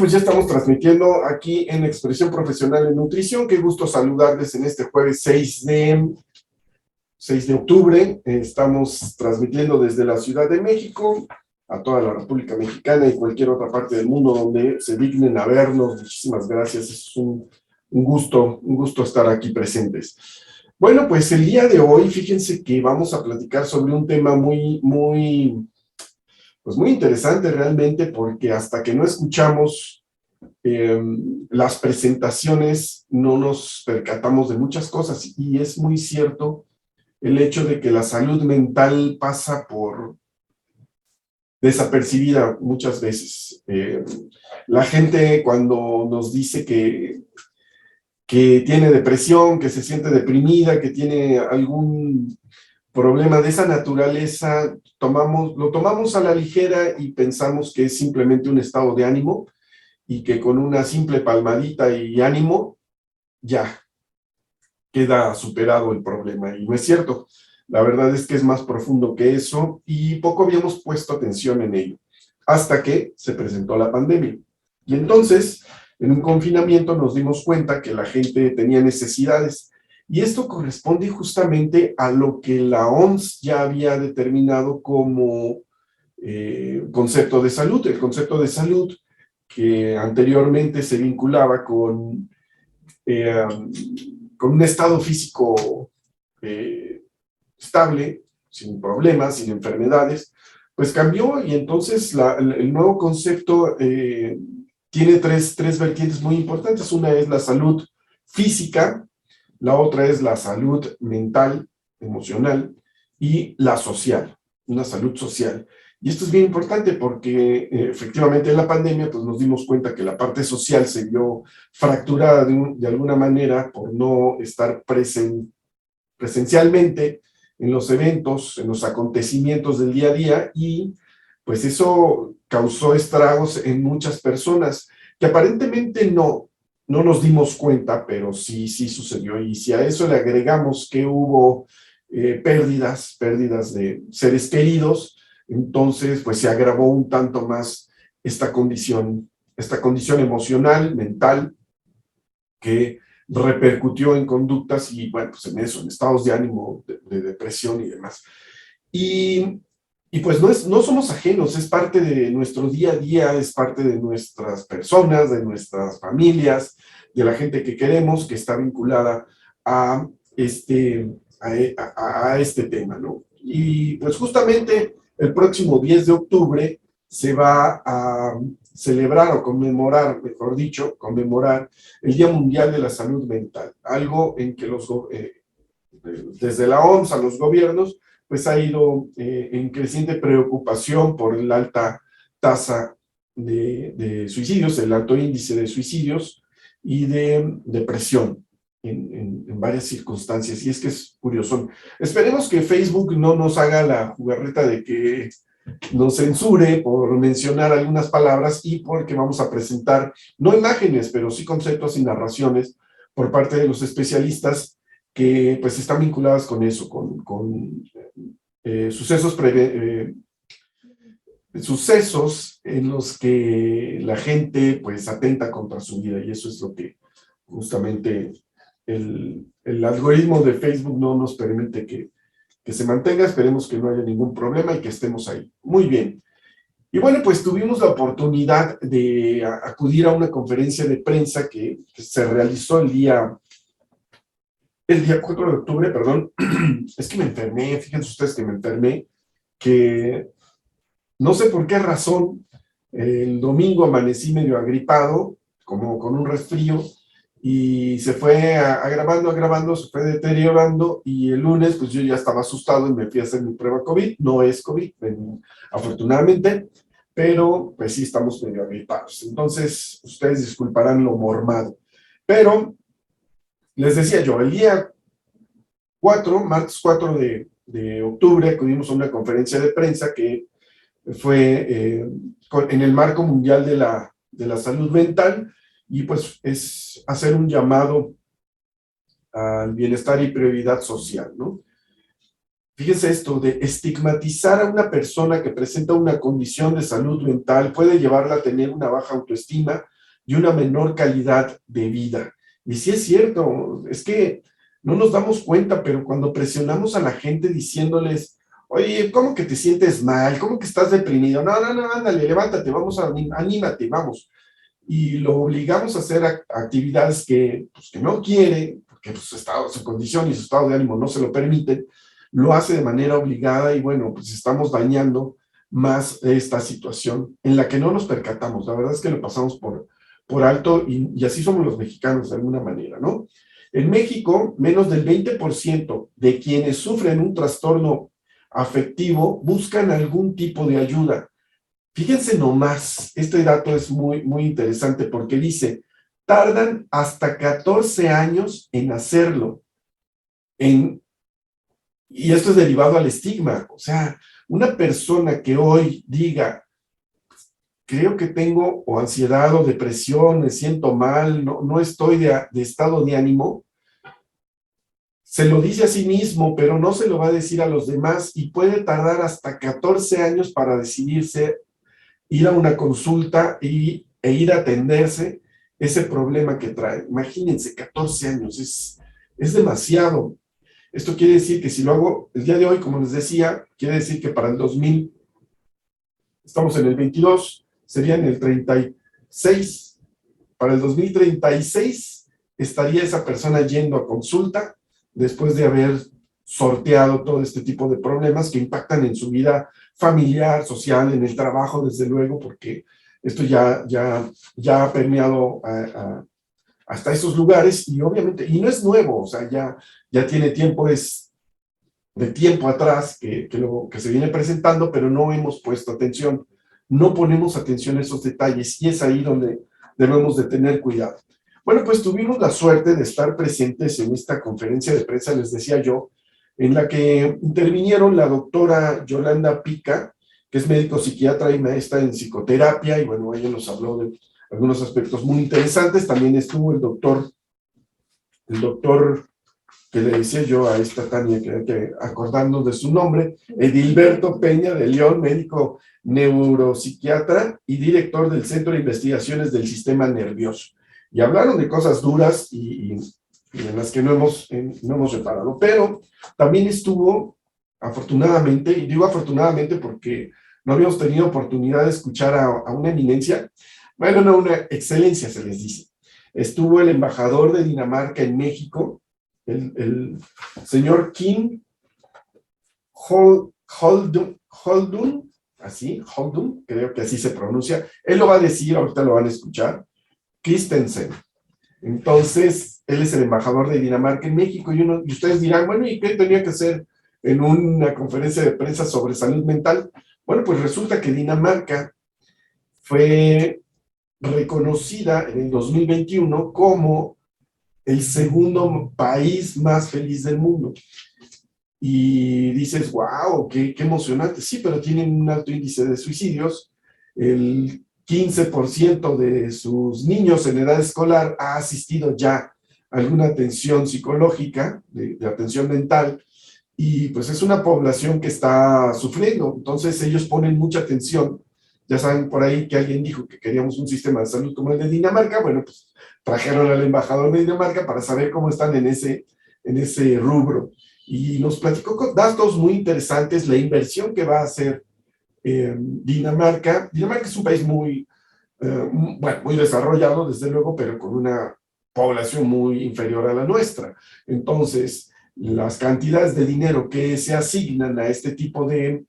pues ya estamos transmitiendo aquí en Expresión Profesional en Nutrición. Qué gusto saludarles en este jueves 6 de octubre. Estamos transmitiendo desde la Ciudad de México a toda la República Mexicana y cualquier otra parte del mundo donde se dignen a vernos. Muchísimas gracias. Es un gusto estar aquí presentes. Bueno, pues el día de hoy, fíjense que vamos a platicar sobre un tema muy interesante realmente, porque hasta que no escuchamos las presentaciones no nos percatamos de muchas cosas, y es muy cierto el hecho de que la salud mental pasa por desapercibida muchas veces. La gente cuando nos dice que tiene depresión, que se siente deprimida, que tiene algún problema de esa naturaleza, lo tomamos a la ligera y pensamos que es simplemente un estado de ánimo y que con una simple palmadita y ánimo ya queda superado el problema. Y no es cierto. La verdad es que es más profundo que eso y poco habíamos puesto atención en ello hasta que se presentó la pandemia. Y entonces, en un confinamiento nos dimos cuenta que la gente tenía necesidades, y esto corresponde justamente a lo que la OMS ya había determinado como concepto de salud. El concepto de salud, que anteriormente se vinculaba eh, con un estado físico estable, sin problemas, sin enfermedades, pues cambió, y entonces el nuevo concepto tiene tres vertientes muy importantes. Una es la salud física, la otra es la salud mental, emocional, y la social, una salud social. Y esto es bien importante porque efectivamente en la pandemia pues nos dimos cuenta que la parte social se vio fracturada de alguna manera por no estar presencialmente en los eventos, en los acontecimientos del día a día, y pues eso causó estragos en muchas personas que aparentemente no nos dimos cuenta, pero sí sucedió. Y si a eso le agregamos que hubo pérdidas de seres queridos, entonces pues se agravó un tanto más esta condición emocional, mental, que repercutió en conductas y, bueno, pues en eso, en estados de ánimo, de depresión y demás. Y pues no somos ajenos, es parte de nuestro día a día, es parte de nuestras personas, de nuestras familias, de la gente que queremos, que está vinculada a este tema, ¿no? Y pues justamente el próximo 10 de octubre se va a celebrar o conmemorar, mejor dicho, conmemorar el Día Mundial de la Salud Mental, algo en que desde la OMS a los gobiernos pues ha ido en creciente preocupación por la alta tasa de suicidios, el alto índice de suicidios y de depresión en varias circunstancias. Y es que es curioso. Esperemos que Facebook no nos haga la jugarreta de que nos censure por mencionar algunas palabras, y porque vamos a presentar, no imágenes, pero sí conceptos y narraciones por parte de los especialistas que pues están vinculadas con eso, con sucesos en los que la gente pues atenta contra su vida, y eso es lo que justamente el algoritmo de Facebook no nos permite que se mantenga. Esperemos que no haya ningún problema y que estemos ahí. Muy bien. Y bueno, pues tuvimos la oportunidad de acudir a una conferencia de prensa que se realizó el día 4 de octubre, perdón. Es que me enfermé, fíjense ustedes que me enfermé, que no sé por qué razón, el domingo amanecí medio agripado, como con un resfrío, y se fue agravando, se fue deteriorando, y el lunes pues yo ya estaba asustado y me fui a hacer mi prueba COVID. No es COVID, afortunadamente, pero pues sí estamos medio agripados. Entonces, ustedes disculparán lo mormado. Pero, les decía yo, el día martes 4 de octubre, acudimos a una conferencia de prensa que fue en el marco mundial de la salud mental, y pues es hacer un llamado al bienestar y prioridad social, ¿no? fíjense esto, de estigmatizar a una persona que presenta una condición de salud mental puede llevarla a tener una baja autoestima y una menor calidad de vida. Y sí es cierto, es que no nos damos cuenta, pero cuando presionamos a la gente diciéndoles, oye, ¿cómo que te sientes mal? ¿Cómo que estás deprimido? No, no, no, ándale, levántate, vamos a, anímate, vamos. Y lo obligamos a hacer actividades que, pues, que no quiere, porque pues, su condición y su estado de ánimo no se lo permiten, lo hace de manera obligada y bueno, pues estamos dañando más esta situación en la que no nos percatamos. La verdad es que lo pasamos por alto y así somos los mexicanos de alguna manera, ¿no? En México, menos del 20% de quienes sufren un trastorno afectivo buscan algún tipo de ayuda. Fíjense nomás, este dato es muy, muy interesante porque dice, tardan hasta 14 años en hacerlo, y esto es derivado al estigma. O sea, una persona que hoy diga, creo que tengo o ansiedad o depresión, me siento mal, no estoy de estado de ánimo, se lo dice a sí mismo, pero no se lo va a decir a los demás y puede tardar hasta 14 años para decidirse ir a una consulta e ir a atenderse ese problema que trae. Imagínense, 14 años, es demasiado. Esto quiere decir que si lo hago el día de hoy, como les decía, quiere decir que para el 2000, estamos en el 22, sería en el 36. Para el 2036 estaría esa persona yendo a consulta después de haber sorteado todo este tipo de problemas que impactan en su vida familiar, social, en el trabajo, desde luego, porque esto ya ha permeado hasta esos lugares y obviamente, y no es nuevo, o sea, ya tiene tiempo, es de tiempo atrás que se viene presentando, pero no hemos puesto atención, no ponemos atención a esos detalles y es ahí donde debemos de tener cuidado. Bueno, pues tuvimos la suerte de estar presentes en esta conferencia de prensa, les decía yo, en la que intervinieron la doctora Yolanda Pica, que es médico psiquiatra y maestra en psicoterapia, y bueno, ella nos habló de algunos aspectos muy interesantes. También estuvo el doctor que le decía yo a esta Tania, que acordarnos de su nombre, Edilberto Peña de León, médico neuropsiquiatra y director del Centro de Investigaciones del Sistema Nervioso. Y hablaron de cosas duras y en las que no hemos reparado, pero también estuvo, afortunadamente, y digo afortunadamente porque no habíamos tenido oportunidad de escuchar a una eminencia, bueno, no, una excelencia se les dice. Estuvo el embajador de Dinamarca en México, el señor Kim Holdun, así, Holdun, creo que así se pronuncia, él lo va a decir, ahorita lo van a escuchar, Christensen. Entonces, él es el embajador de Dinamarca en México, y ustedes dirán, bueno, ¿y qué tenía que hacer en una conferencia de prensa sobre salud mental? Bueno, pues resulta que Dinamarca fue reconocida en el 2021 como el segundo país más feliz del mundo. Y dices, wow, qué emocionante. Sí, pero tienen un alto índice de suicidios. El 15% de sus niños en edad escolar ha asistido ya a alguna atención psicológica, de atención mental, y pues es una población que está sufriendo. Entonces ellos ponen mucha atención. Ya saben por ahí que alguien dijo que queríamos un sistema de salud como el de Dinamarca. Bueno, pues trajeron al embajador de Dinamarca para saber cómo están en ese rubro. Y nos platicó con datos muy interesantes, la inversión que va a hacer Dinamarca. Dinamarca es un país bueno, muy desarrollado, desde luego, pero con una población muy inferior a la nuestra. Entonces, las cantidades de dinero que se asignan a este tipo de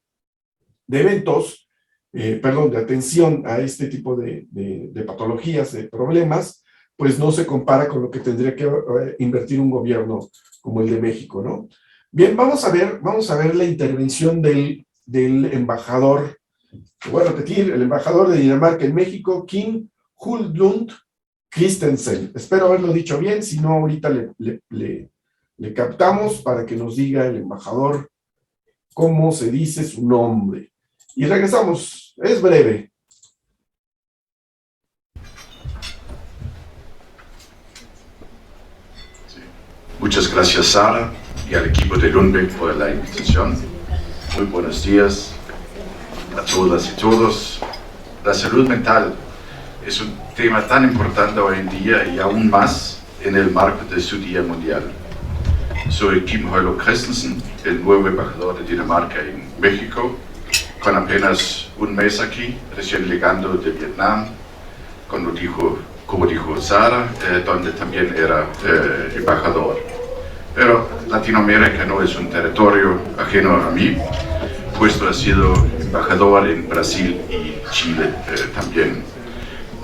eventos, de atención a este tipo de patologías, de problemas, pues no se compara con lo que tendría que invertir un gobierno como el de México, ¿no? Bien, vamos a ver la intervención del embajador, voy a repetir, el embajador de Dinamarca en México, Kim Huldund Christensen. Espero haberlo dicho bien, si no ahorita le captamos para que nos diga el embajador cómo se dice su nombre. Y regresamos, es breve. Muchas gracias, Sara. y al equipo de Lundbeck por la invitación. Muy buenos días a todas y todos. La salud mental es un tema tan importante hoy en día y aún más en el marco de su Día Mundial. Soy Kim Højlund Christensen, el nuevo embajador de Dinamarca en México, con apenas un mes aquí, recién llegando de Vietnam, como dijo Sara, donde también era embajador. Pero Latinoamérica no es un territorio ajeno a mí, puesto he sido embajador en Brasil y Chile también.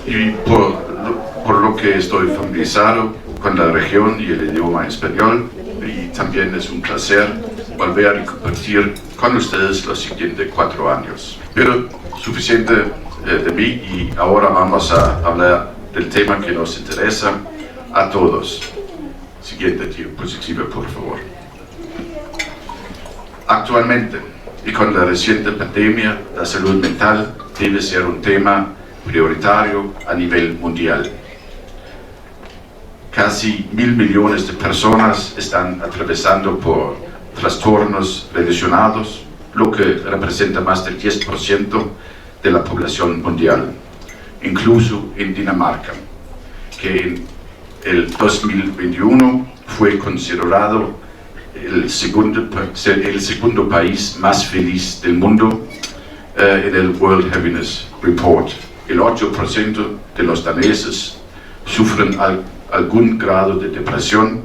Y por lo que estoy familiarizado con la región y el idioma español, y también es un placer volver a compartir con ustedes los siguientes 4 años. Pero suficiente de mí y ahora vamos a hablar del tema que nos interesa a todos. Siguiente diapositiva, por favor. Actualmente, y con la reciente pandemia, la salud mental debe ser un tema prioritario a nivel mundial. Casi 1.000 millones de personas están atravesando por trastornos relacionados, lo que representa más del 10% de la población mundial, incluso en Dinamarca, que en el 2021 fue considerado el segundo país más feliz del mundo en el World Happiness Report. El 8% de los daneses sufren algún grado de depresión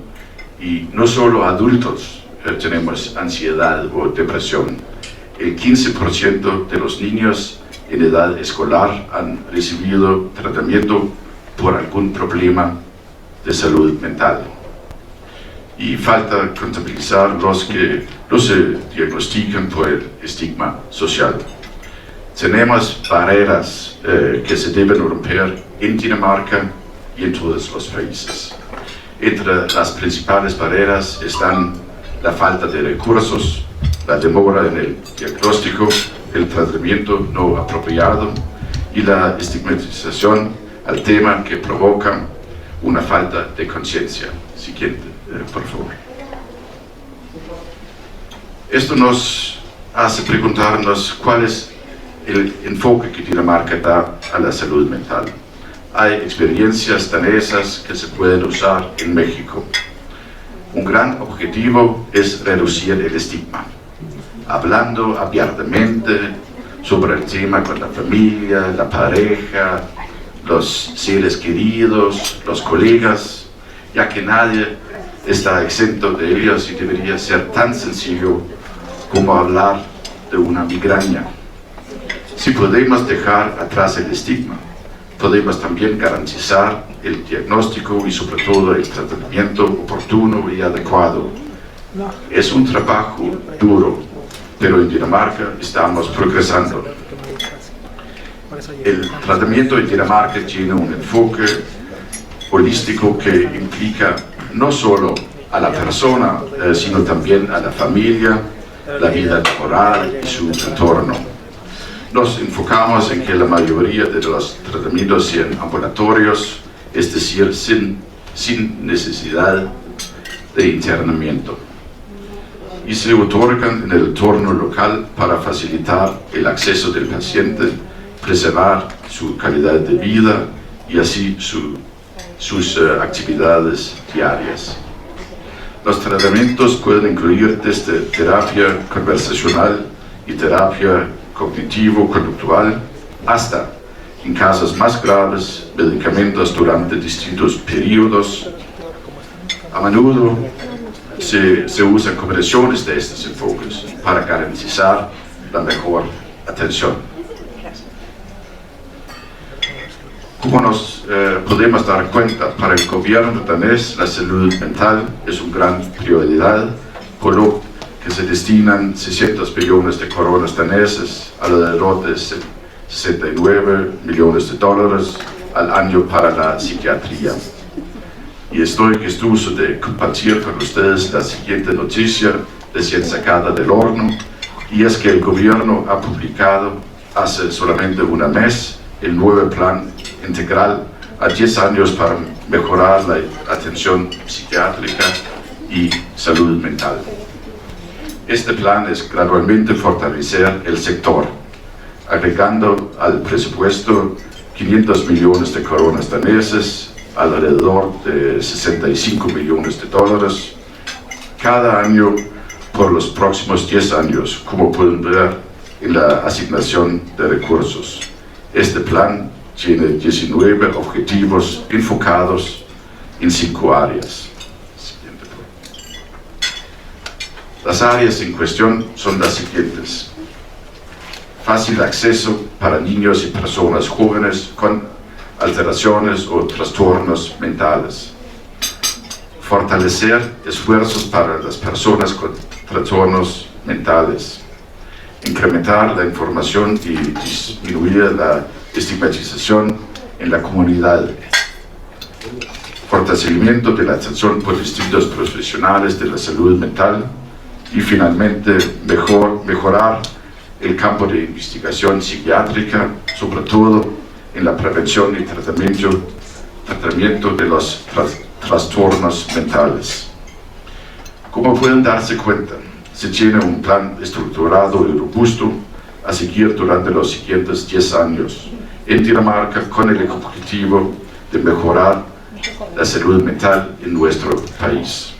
y no solo adultos tenemos ansiedad o depresión. El 15% de los niños en edad escolar han recibido tratamiento por algún problema de salud mental. Y falta contabilizar los que no se diagnostican por el estigma social. Tenemos barreras que se deben romper en Dinamarca y en todos los países. Entre las principales barreras están la falta de recursos, la demora en el diagnóstico, el tratamiento no apropiado y la estigmatización al tema que provoca una falta de conciencia. Siguiente, por favor. Esto nos hace preguntarnos cuál es el enfoque que Dinamarca da a la salud mental. Hay experiencias danesas que se pueden usar en México. Un gran objetivo es reducir el estigma, hablando abiertamente sobre el tema con la familia, la pareja, los seres queridos, los colegas, ya que nadie está exento de ellos y debería ser tan sencillo como hablar de una migraña. Si podemos dejar atrás el estigma, podemos también garantizar el diagnóstico y sobre todo el tratamiento oportuno y adecuado. Es un trabajo duro, pero en Dinamarca estamos progresando. El tratamiento en Dinamarca tiene un enfoque holístico que implica no solo a la persona, sino también a la familia, la vida laboral y su entorno. Nos enfocamos en que la mayoría de los tratamientos sean ambulatorios, es decir, sin necesidad de internamiento, y se otorgan en el entorno local para facilitar el acceso del paciente, preservar su calidad de vida y así sus actividades diarias. Los tratamientos pueden incluir desde terapia conversacional y terapia cognitivo-conductual hasta, en casos más graves, medicamentos durante distintos periodos. A menudo se usan combinaciones de estos enfoques para garantizar la mejor atención. Como nos podemos dar cuenta, para el gobierno danés la salud mental es una gran prioridad, por lo que se destinan 600 millones de coronas daneses, alrededor de 69 millones de dólares al año para la psiquiatría. Y estoy gustoso de compartir con ustedes la siguiente noticia recién sacada del horno, y es que el gobierno ha publicado hace solamente un mes el nuevo plan integral a 10 años para mejorar la atención psiquiátrica y salud mental. Este plan es gradualmente fortalecer el sector, agregando al presupuesto 500 millones de coronas daneses, alrededor de 65 millones de dólares, cada año por los próximos 10 años, como pueden ver en la asignación de recursos. Este plan tiene 19 objetivos enfocados en 5 áreas. Las áreas en cuestión son las siguientes: fácil acceso para niños y personas jóvenes con alteraciones o trastornos mentales, fortalecer esfuerzos para las personas con trastornos mentales, incrementar la información y disminuir la estigmatización en la comunidad, fortalecimiento de la atención por distintos profesionales de la salud mental y finalmente mejorar el campo de investigación psiquiátrica, sobre todo en la prevención y tratamiento de los trastornos mentales. Como pueden darse cuenta, se tiene un plan estructurado y robusto a seguir durante los siguientes 10 años en Dinamarca con el objetivo de mejorar la salud mental en nuestro país.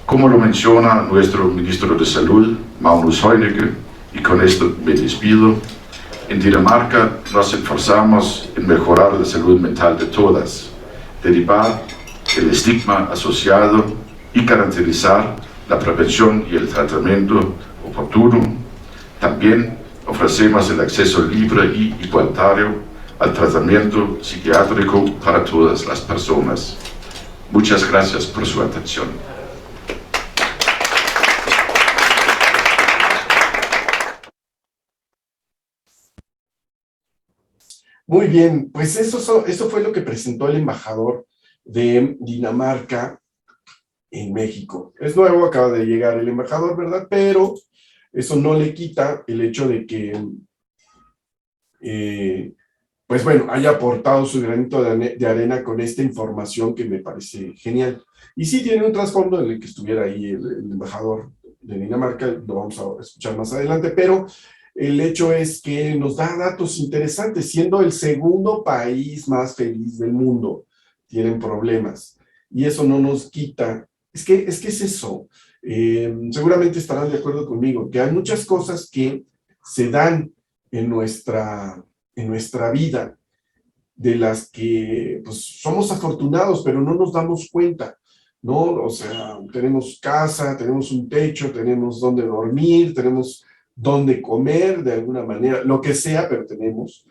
Como lo menciona nuestro ministro de Salud, Magnus Heunicke, y con esto me despido, en Dinamarca nos esforzamos en mejorar la salud mental de todas, derribar el estigma asociado y garantizar la prevención y el tratamiento oportuno. También ofrecemos el acceso libre y igualitario al tratamiento psiquiátrico para todas las personas. Muchas gracias por su atención. Muy bien, pues eso fue lo que presentó el embajador de Dinamarca en México. Es nuevo, acaba de llegar el embajador, ¿verdad? Pero eso no le quita el hecho de que, pues bueno, haya aportado su granito de arena con esta información que me parece genial. Y sí tiene un trasfondo en el que estuviera ahí el embajador de Dinamarca, lo vamos a escuchar más adelante, pero el hecho es que nos da datos interesantes, siendo el segundo país más feliz del mundo, tienen problemas. Y eso no nos quita, es que es eso, seguramente estarán de acuerdo conmigo, que hay muchas cosas que se dan en nuestra vida, de las que pues, somos afortunados, pero no nos damos cuenta, ¿no? O sea, tenemos casa, tenemos un techo, tenemos dónde dormir, tenemos dónde comer, de alguna manera, lo que sea, pero tenemos.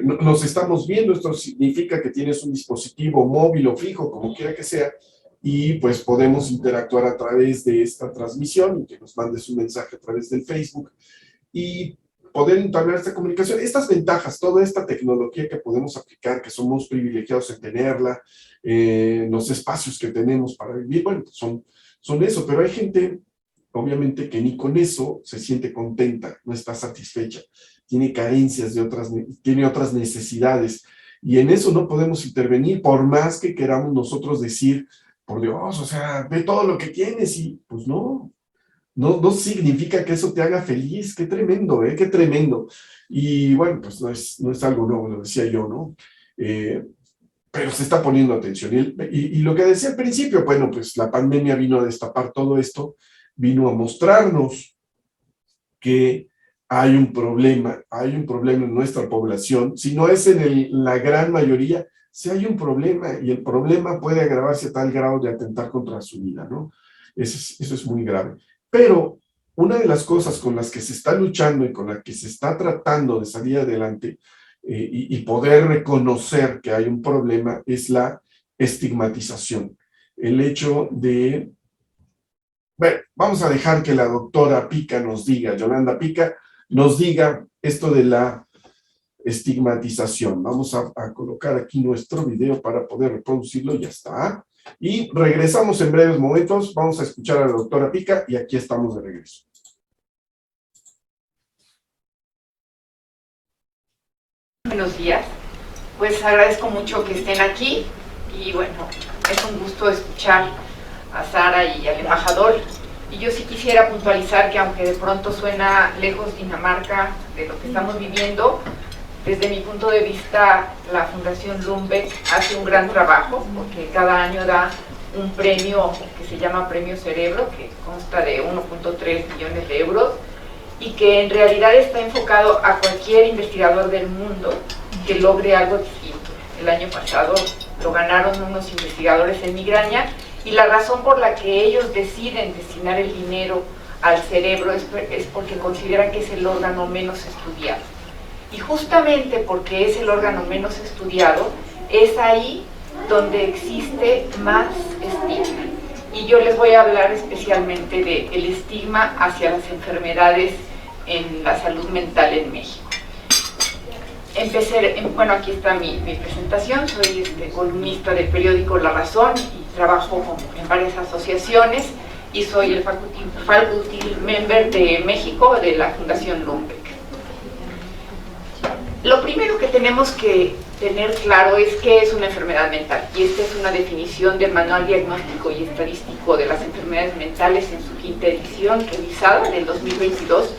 Nos estamos viendo, esto significa que tienes un dispositivo móvil o fijo, como quiera que sea, y pues podemos interactuar a través de esta transmisión, que nos mandes un mensaje a través del Facebook, y poder entablar esta comunicación. Estas ventajas, toda esta tecnología que podemos aplicar, que somos privilegiados en tenerla, los espacios que tenemos para vivir, bueno, son eso, pero hay gente, obviamente, que ni con eso se siente contenta, no está satisfecha, tiene carencias tiene otras necesidades, y en eso no podemos intervenir, por más que queramos nosotros decir, por Dios, o sea, ve todo lo que tienes, y pues no significa que eso te haga feliz. Qué tremendo, qué tremendo. Y bueno, pues no es algo nuevo, lo decía yo, ¿no? Pero se está poniendo atención. Y lo que decía al principio, bueno, pues la pandemia vino a destapar todo esto, vino a mostrarnos que hay un problema en nuestra población. Si no es en la gran mayoría, sí hay un problema, y el problema puede agravarse a tal grado de atentar contra su vida, ¿no? Eso es muy grave. Pero una de las cosas con las que se está luchando y con las que se está tratando de salir adelante y poder reconocer que hay un problema es la estigmatización. El hecho de... Bueno, vamos a dejar que la doctora Pica nos diga, Yolanda Pica, nos diga esto de la estigmatización. Vamos a colocar aquí nuestro video para poder reproducirlo, ya está. Y regresamos en breves momentos, vamos a escuchar a la doctora Pica y aquí estamos de regreso. Buenos días, pues agradezco mucho que estén aquí y bueno, es un gusto escuchar a Sara y al embajador. Y yo sí quisiera puntualizar que, aunque de pronto suena lejos Dinamarca de lo que estamos viviendo, desde mi punto de vista la Fundación Lundbeck hace un gran trabajo, porque cada año da un premio que se llama Premio Cerebro, que consta de 1.3 millones de euros, y que en realidad está enfocado a cualquier investigador del mundo que logre algo distinto. El año pasado lo ganaron unos investigadores en migraña, y la razón por la que ellos deciden destinar el dinero al cerebro es porque consideran que es el órgano menos estudiado. Y justamente porque es el órgano menos estudiado, es ahí donde existe más estigma. Y yo les voy a hablar especialmente del estigma hacia las enfermedades en la salud mental en México. Bueno, aquí está mi presentación. Soy columnista del periódico La Razón y trabajo en varias asociaciones, y soy el faculty member de México de la Fundación Lundbeck. Lo primero que tenemos que tener claro es qué es una enfermedad mental, y esta es una definición del Manual Diagnóstico y Estadístico de las Enfermedades Mentales en su 5ª edición, revisada del 2022,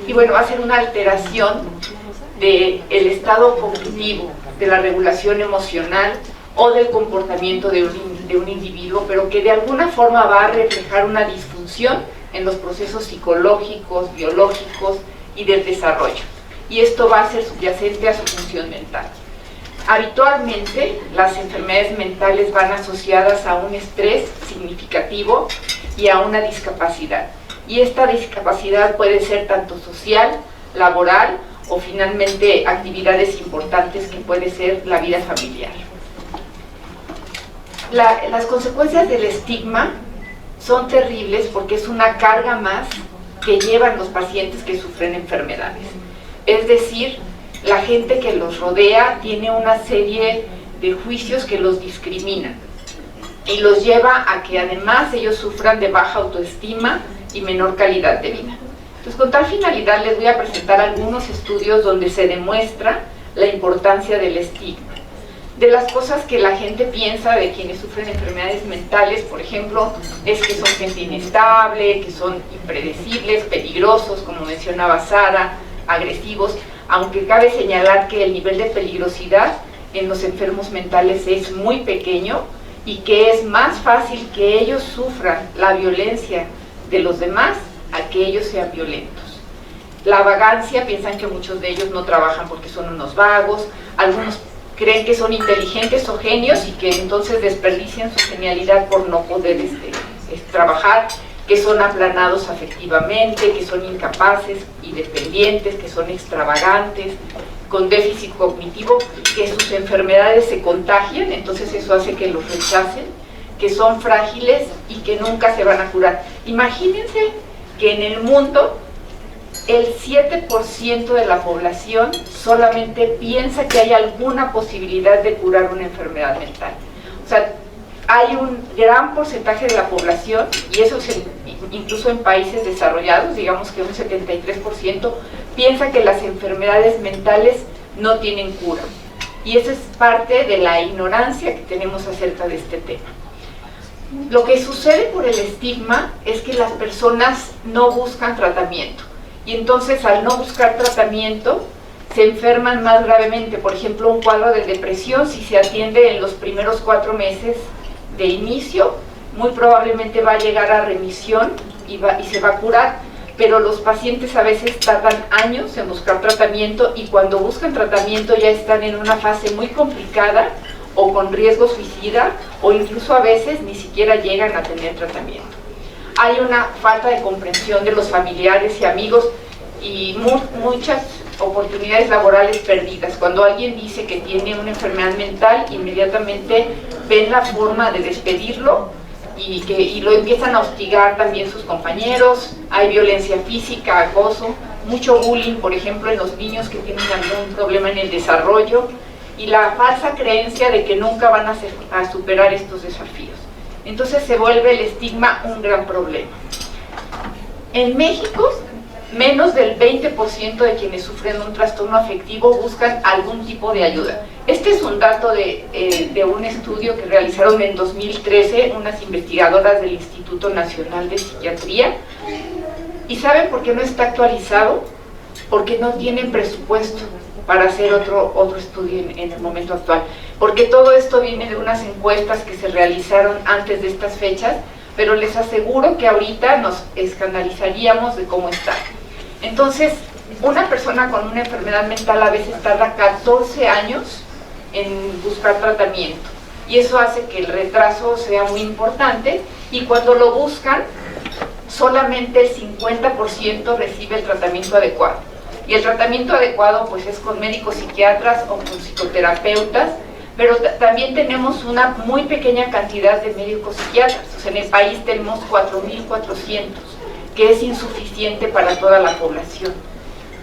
y bueno, va a ser una alteración del estado cognitivo, de la regulación emocional o del comportamiento de un individuo, pero que de alguna forma va a reflejar una disfunción en los procesos psicológicos, biológicos y del desarrollo. Y esto va a ser subyacente a su función mental. Habitualmente, las enfermedades mentales van asociadas a un estrés significativo y a una discapacidad. Y esta discapacidad puede ser tanto social, laboral o finalmente actividades importantes que puede ser la vida familiar. Las consecuencias del estigma son terribles porque es una carga más que llevan los pacientes que sufren enfermedades. Es decir, la gente que los rodea tiene una serie de juicios que los discriminan y los lleva a que además ellos sufran de baja autoestima y menor calidad de vida. Entonces, con tal finalidad les voy a presentar algunos estudios donde se demuestra la importancia del estigma. De las cosas que la gente piensa de quienes sufren enfermedades mentales, por ejemplo, es que son gente inestable, que son impredecibles, peligrosos, como mencionaba Sara, agresivos, aunque cabe señalar que el nivel de peligrosidad en los enfermos mentales es muy pequeño y que es más fácil que ellos sufran la violencia de los demás a que ellos sean violentos. La vagancia, piensan que muchos de ellos no trabajan porque son unos vagos, algunos creen que son inteligentes o genios y que entonces desperdician su genialidad por no poder trabajar, que son aplanados afectivamente, que son incapaces y dependientes, que son extravagantes, con déficit cognitivo, que sus enfermedades se contagian, entonces eso hace que los rechacen, que son frágiles y que nunca se van a curar. Imagínense que en el mundo el 7% de la población solamente piensa que hay alguna posibilidad de curar una enfermedad mental. O sea, hay un gran porcentaje de la población, y eso es incluso en países desarrollados, digamos que un 73%, piensa que las enfermedades mentales no tienen cura. Y eso es parte de la ignorancia que tenemos acerca de este tema. Lo que sucede por el estigma es que las personas no buscan tratamiento, y entonces al no buscar tratamiento se enferman más gravemente. Por ejemplo, un cuadro de depresión, si se atiende en los primeros 4 meses de inicio, muy probablemente va a llegar a remisión y se va a curar, pero los pacientes a veces tardan años en buscar tratamiento, y cuando buscan tratamiento ya están en una fase muy complicada o con riesgo suicida, o incluso a veces ni siquiera llegan a tener tratamiento. Hay una falta de comprensión de los familiares y amigos y muchas oportunidades laborales perdidas. Cuando alguien dice que tiene una enfermedad mental, inmediatamente ven la forma de despedirlo y lo empiezan a hostigar también sus compañeros. Hay violencia física, acoso, mucho bullying, por ejemplo, en los niños que tienen algún problema en el desarrollo, y la falsa creencia de que nunca van a superar estos desafíos. Entonces se vuelve el estigma un gran problema. En México menos del 20% de quienes sufren un trastorno afectivo buscan algún tipo de ayuda. Este es un dato de un estudio que realizaron en 2013 unas investigadoras del Instituto Nacional de Psiquiatría. ¿Y saben por qué no está actualizado? Porque no tienen presupuesto para hacer otro estudio en el momento actual. Porque todo esto viene de unas encuestas que se realizaron antes de estas fechas, pero les aseguro que ahorita nos escandalizaríamos de cómo está. Entonces, una persona con una enfermedad mental a veces tarda 14 años en buscar tratamiento, y eso hace que el retraso sea muy importante, y cuando lo buscan, solamente el 50% recibe el tratamiento adecuado. Y el tratamiento adecuado pues es con médicos psiquiatras o con psicoterapeutas, pero también tenemos una muy pequeña cantidad de médicos psiquiatras. O sea, en el país tenemos 4.400, que es insuficiente para toda la población.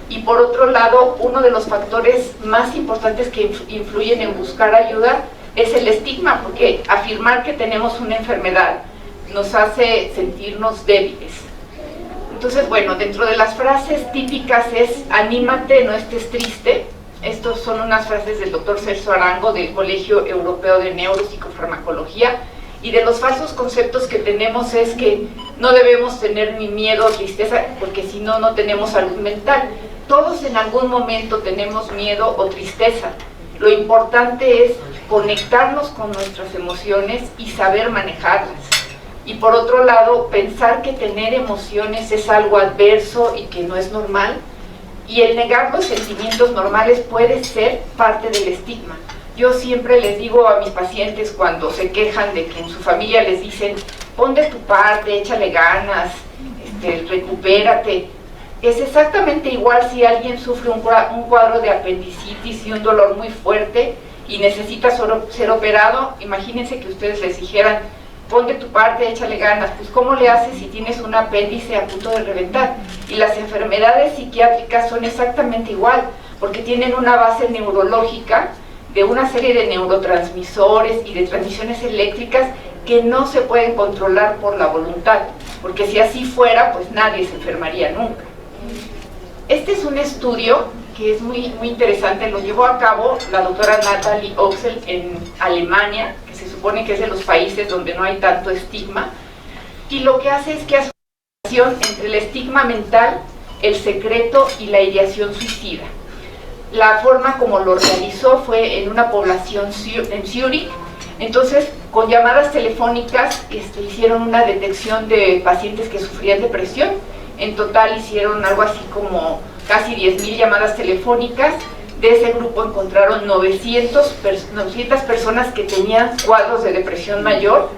Y por otro lado, uno de los factores más importantes que influyen en buscar ayuda es el estigma, porque afirmar que tenemos una enfermedad nos hace sentirnos débiles. Entonces, bueno, dentro de las frases típicas es anímate, no estés triste. Estas son unas frases del doctor Celso Arango del Colegio Europeo de Neuropsicofarmacología. Y de los falsos conceptos que tenemos es que no debemos tener ni miedo o tristeza, porque si no, no tenemos salud mental. Todos en algún momento tenemos miedo o tristeza. Lo importante es conectarnos con nuestras emociones y saber manejarlas. Y por otro lado, pensar que tener emociones es algo adverso y que no es normal. Y el negar los sentimientos normales puede ser parte del estigma. Yo siempre les digo a mis pacientes cuando se quejan de que en su familia les dicen, pon de tu parte, échale ganas, recupérate. Es exactamente igual si alguien sufre un cuadro de apendicitis y un dolor muy fuerte y necesita ser operado. Imagínense que ustedes les dijeran, pon de tu parte, échale ganas. Pues ¿cómo le haces si tienes un apéndice a punto de reventar? Y las enfermedades psiquiátricas son exactamente igual, porque tienen una base neurológica de una serie de neurotransmisores y de transmisiones eléctricas que no se pueden controlar por la voluntad, porque si así fuera, pues nadie se enfermaría nunca. Este es un estudio que es muy interesante, lo llevó a cabo la doctora Nathalie Oxel en Alemania, que se supone que es de los países donde no hay tanto estigma, y lo que hace es que hace una relación entre el estigma mental, el secreto y la ideación suicida. La forma como lo realizó fue en una población en Zúrich. Entonces, con llamadas telefónicas hicieron una detección de pacientes que sufrían depresión. En total hicieron algo así como casi 10.000 llamadas telefónicas. De ese grupo encontraron 900 personas que tenían cuadros de depresión mayor,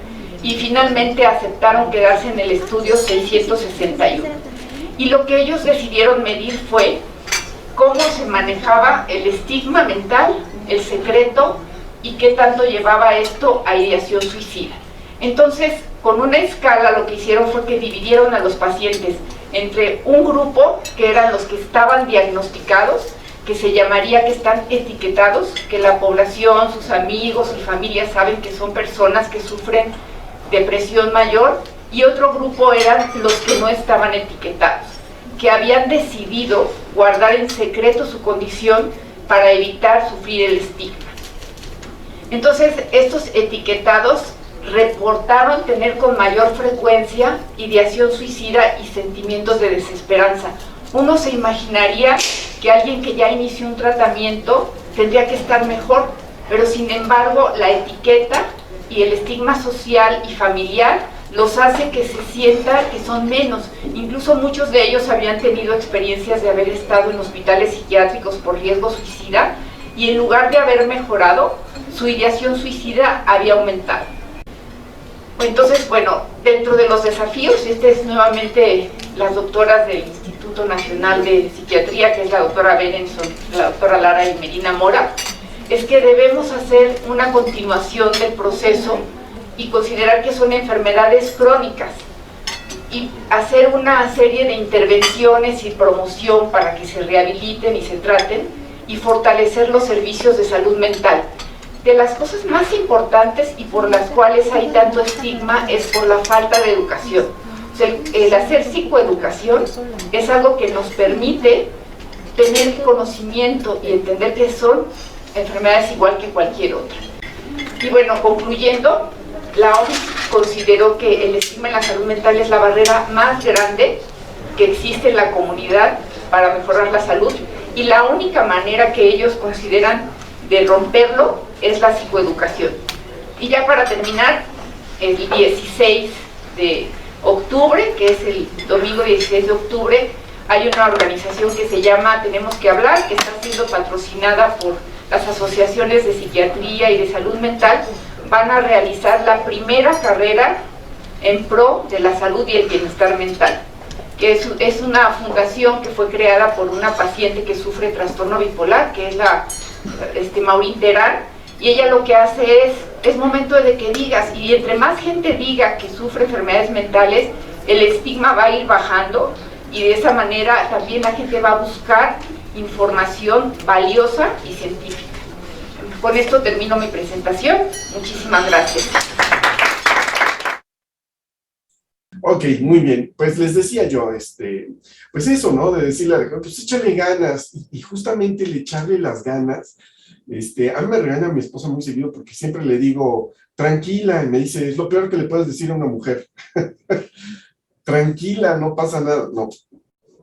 y finalmente aceptaron quedarse en el estudio 661. Y lo que ellos decidieron medir fue cómo se manejaba el estigma mental, el secreto, y qué tanto llevaba esto a ideación suicida. Entonces, con una escala lo que hicieron fue que dividieron a los pacientes entre un grupo, que eran los que estaban diagnosticados, que se llamaría que están etiquetados, que la población, sus amigos y familias saben que son personas que sufren depresión mayor, y otro grupo eran los que no estaban etiquetados, que habían decidido guardar en secreto su condición para evitar sufrir el estigma. Entonces, estos etiquetados reportaron tener con mayor frecuencia ideación suicida y sentimientos de desesperanza. Uno se imaginaría que alguien que ya inició un tratamiento tendría que estar mejor, pero sin embargo la etiqueta y el estigma social y familiar los hace que se sienta que son menos. Incluso muchos de ellos habían tenido experiencias de haber estado en hospitales psiquiátricos por riesgo suicida, y en lugar de haber mejorado, su ideación suicida había aumentado. Entonces, bueno, dentro de los desafíos, es nuevamente las doctoras del Instituto Nacional de Psiquiatría, que es la doctora Berenson, la doctora Lara y Medina Mora, es que debemos hacer una continuación del proceso y considerar que son enfermedades crónicas, y hacer una serie de intervenciones y promoción para que se rehabiliten y se traten, y fortalecer los servicios de salud mental. De las cosas más importantes y por las cuales hay tanto estigma es por la falta de educación. O El hacer psicoeducación es algo que nos permite tener conocimiento y entender que son enfermedades igual que cualquier otra. Y bueno, concluyendo, la OMS consideró que el estigma en la salud mental es la barrera más grande que existe en la comunidad para mejorar la salud, y la única manera que ellos consideran de romperlo es la psicoeducación. Y ya para terminar, el 16 de octubre, que es el domingo 16 de octubre, hay una organización que se llama Tenemos que Hablar, que está siendo patrocinada por las asociaciones de psiquiatría y de salud mental. Van a realizar la primera carrera en pro de la salud y el bienestar mental, que es una fundación que fue creada por una paciente que sufre trastorno bipolar, que es la Maureen Terán, y ella lo que hace es momento de que digas, y entre más gente diga que sufre enfermedades mentales, el estigma va a ir bajando, y de esa manera también la gente va a buscar información valiosa y científica. Con esto termino mi presentación. Muchísimas gracias. Ok, muy bien. Pues les decía yo, pues eso, ¿no? De decirle a la gente, pues échale ganas. Y justamente el echarle las ganas, a mí me regaña mi esposa muy seguido porque siempre le digo, tranquila, y me dice, es lo peor que le puedes decir a una mujer. Tranquila, no pasa nada. No,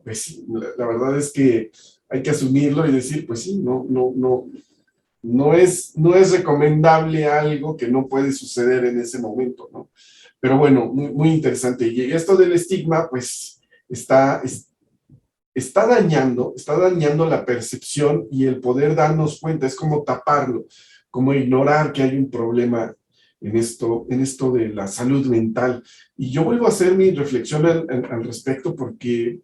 pues sí, la verdad es que hay que asumirlo y decir, pues sí, no es recomendable algo que no puede suceder en ese momento, ¿no? Pero bueno, muy, muy interesante. Y esto del estigma, pues, está dañando la percepción y el poder darnos cuenta. Es como taparlo, como ignorar que hay un problema en esto de la salud mental. Y yo vuelvo a hacer mi reflexión al respecto porque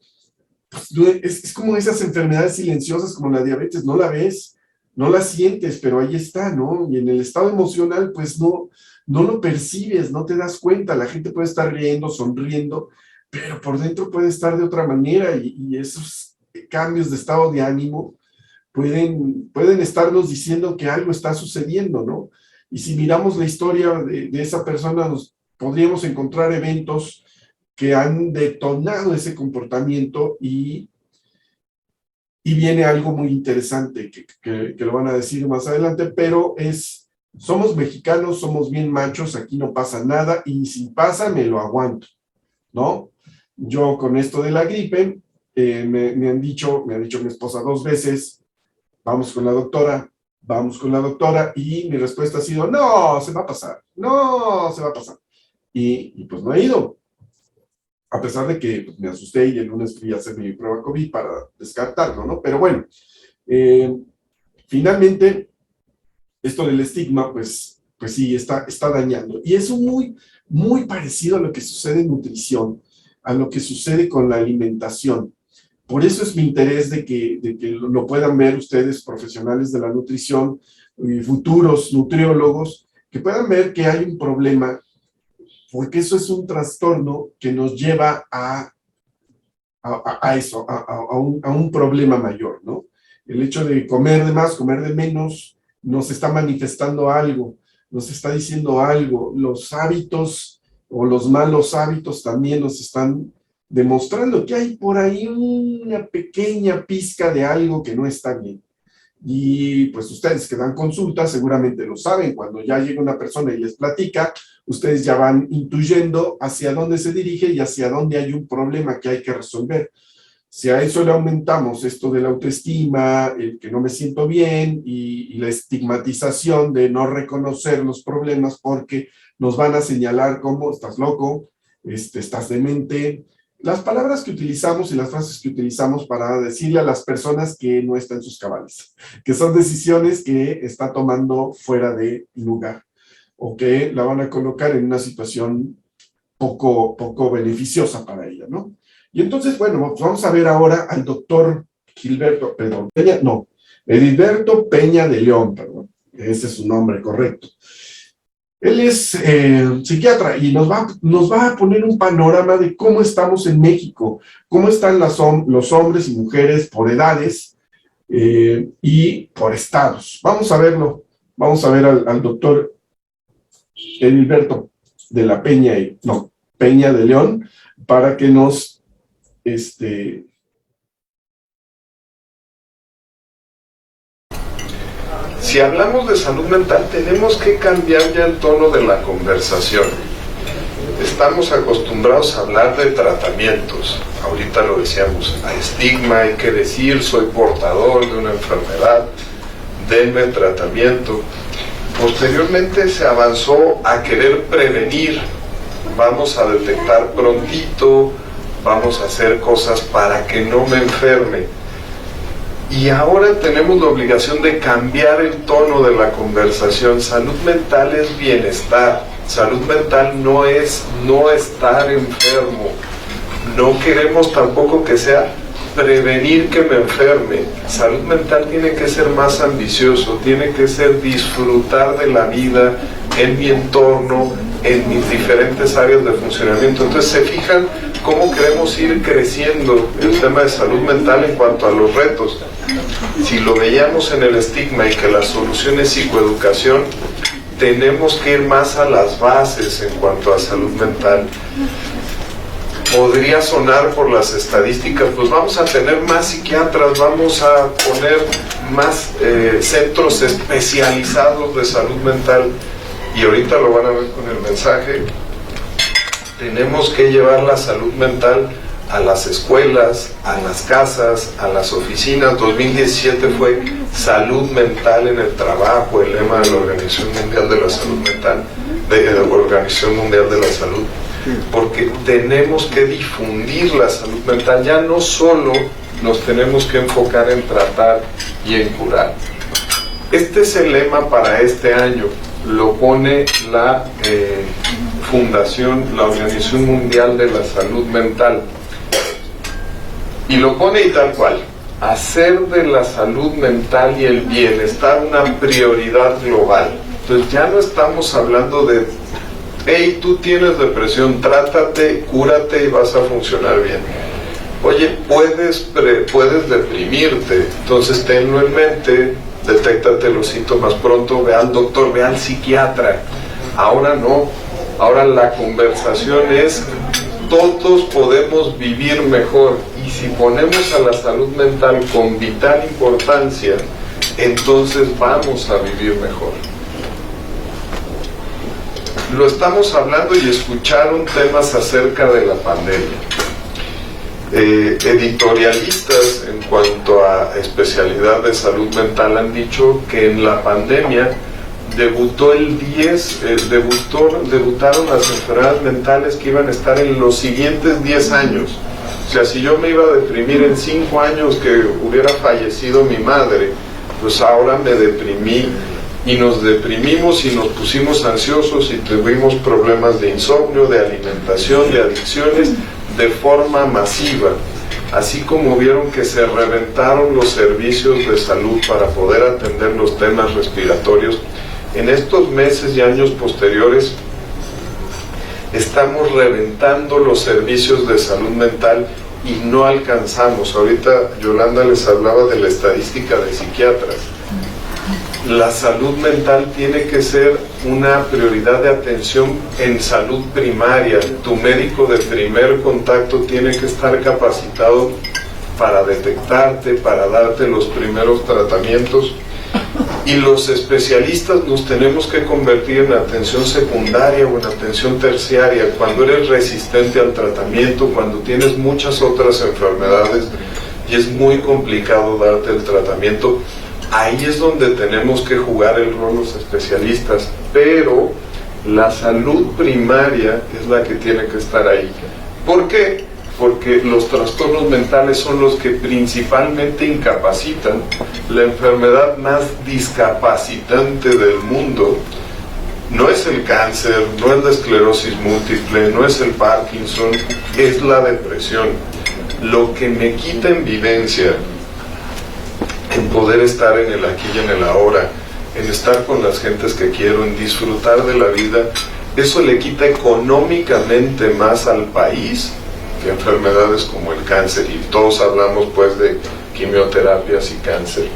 pues, es como esas enfermedades silenciosas como la diabetes, no la ves, no la sientes, pero ahí está, ¿no? Y en el estado emocional, pues no lo percibes, no te das cuenta. La gente puede estar riendo, sonriendo, pero por dentro puede estar de otra manera, y esos cambios de estado de ánimo pueden estarnos diciendo que algo está sucediendo, ¿no? Y si miramos la historia de esa persona, nos podríamos encontrar eventos que han detonado ese comportamiento, y viene algo muy interesante que lo van a decir más adelante, pero somos mexicanos, somos bien machos, aquí no pasa nada, y si pasa me lo aguanto, ¿no? Yo con esto de la gripe, me ha dicho mi esposa 2 veces, vamos con la doctora, y mi respuesta ha sido, no, se va a pasar, y pues no he ido. A pesar de que pues, me asusté y el lunes fui a hacer mi prueba COVID para descartarlo, ¿no? Pero bueno, finalmente, esto del estigma, pues sí, está dañando. Y es muy, muy parecido a lo que sucede en nutrición, a lo que sucede con la alimentación. Por eso es mi interés de que lo puedan ver ustedes, profesionales de la nutrición, y futuros nutriólogos, que puedan ver que hay un problema, porque eso es un trastorno que nos lleva a eso, a un problema mayor, ¿no? El hecho de comer de más, comer de menos, nos está manifestando algo, nos está diciendo algo. Los hábitos o los malos hábitos también nos están demostrando que hay por ahí una pequeña pizca de algo que no está bien. Y pues ustedes que dan consultas seguramente lo saben. Cuando ya llega una persona y les platica, ustedes ya van intuyendo hacia dónde se dirige y hacia dónde hay un problema que hay que resolver. Si a eso le aumentamos esto de la autoestima, el que no me siento bien, y la estigmatización de no reconocer los problemas porque nos van a señalar como estás loco, estás demente, las palabras que utilizamos y las frases que utilizamos para decirle a las personas que no están en sus cabales, que son decisiones que está tomando fuera de lugar, o que la van a colocar en una situación poco beneficiosa para ella, ¿no? Y entonces, bueno, pues vamos a ver ahora al doctor Edilberto Peña de León, perdón, ese es su nombre correcto. Él es psiquiatra y nos va a poner un panorama de cómo estamos en México, cómo están los hombres y mujeres por edades y por estados. Vamos a verlo, vamos a ver al doctor Edilberto de la Peña de León, para que nos Si hablamos de salud mental, tenemos que cambiar ya el tono de la conversación. Estamos acostumbrados a hablar de tratamientos. Ahorita lo decíamos, hay estigma, hay que decir, soy portador de una enfermedad, denme tratamiento. Posteriormente se avanzó a querer prevenir, vamos a detectar prontito, vamos a hacer cosas para que no me enferme. Y ahora tenemos la obligación de cambiar el tono de la conversación. Salud mental es bienestar. Salud mental no es no estar enfermo. No queremos tampoco que sea prevenir que me enferme. Salud mental tiene que ser más ambicioso, tiene que ser disfrutar de la vida en mi entorno, en mis diferentes áreas de funcionamiento. Entonces, ¿se fijan cómo queremos ir creciendo el tema de salud mental en cuanto a los retos? Si lo veíamos en el estigma y que la solución es psicoeducación, tenemos que ir más a las bases en cuanto a salud mental. Podría sonar por las estadísticas, pues vamos a tener más psiquiatras, vamos a poner más centros especializados de salud mental, y ahorita lo van a ver con el mensaje. Tenemos que llevar la salud mental a las escuelas, a las casas, a las oficinas. 2017 fue salud mental en el trabajo, el lema de la Organización Mundial de la Salud Mental, de la Organización Mundial de la Salud, porque tenemos que difundir la salud mental. Ya no solo nos tenemos que enfocar en tratar y en curar. Este es el lema para este año, lo pone la Fundación, la Organización Mundial de la Salud Mental. Y lo pone y tal cual: hacer de la salud mental y el bienestar una prioridad global. Entonces ya no estamos hablando de, hey, tú tienes depresión, trátate, cúrate y vas a funcionar bien. Oye, puedes deprimirte, entonces tenlo en mente, detéctate los síntomas pronto, ve al doctor, ve al psiquiatra. Ahora no, ahora la conversación es: todos podemos vivir mejor, y si ponemos a la salud mental con vital importancia, entonces vamos a vivir mejor. Lo estamos hablando y escucharon temas acerca de la pandemia. Editorialistas en cuanto a especialidad de salud mental han dicho que en la pandemia debutaron las enfermedades mentales que iban a estar en los siguientes 10 años. O sea, si yo me iba a deprimir en 5 años que hubiera fallecido mi madre, pues ahora me deprimí, y nos deprimimos y nos pusimos ansiosos y tuvimos problemas de insomnio, de alimentación, de adicciones, de forma masiva. Así como vieron que se reventaron los servicios de salud para poder atender los temas respiratorios, en estos meses y años posteriores estamos reventando los servicios de salud mental y no alcanzamos. Ahorita Yolanda les hablaba de la estadística de psiquiatras. La salud mental tiene que ser una prioridad de atención en salud primaria. Tu médico de primer contacto tiene que estar capacitado para detectarte, para darte los primeros tratamientos. Y los especialistas nos tenemos que convertir en atención secundaria o en atención terciaria. Cuando eres resistente al tratamiento, cuando tienes muchas otras enfermedades y es muy complicado darte el tratamiento, ahí es donde tenemos que jugar el rol los especialistas. Pero la salud primaria es la que tiene que estar ahí. ¿Por qué? Porque los trastornos mentales son los que principalmente incapacitan. La enfermedad más discapacitante del mundo no es el cáncer, no es la esclerosis múltiple, no es el Parkinson, es la depresión. Lo que me quita en vivencia, en poder estar en el aquí y en el ahora, en estar con las gentes que quiero, en disfrutar de la vida, eso le quita económicamente más al país que enfermedades como el cáncer, y todos hablamos pues de quimioterapias y cáncer.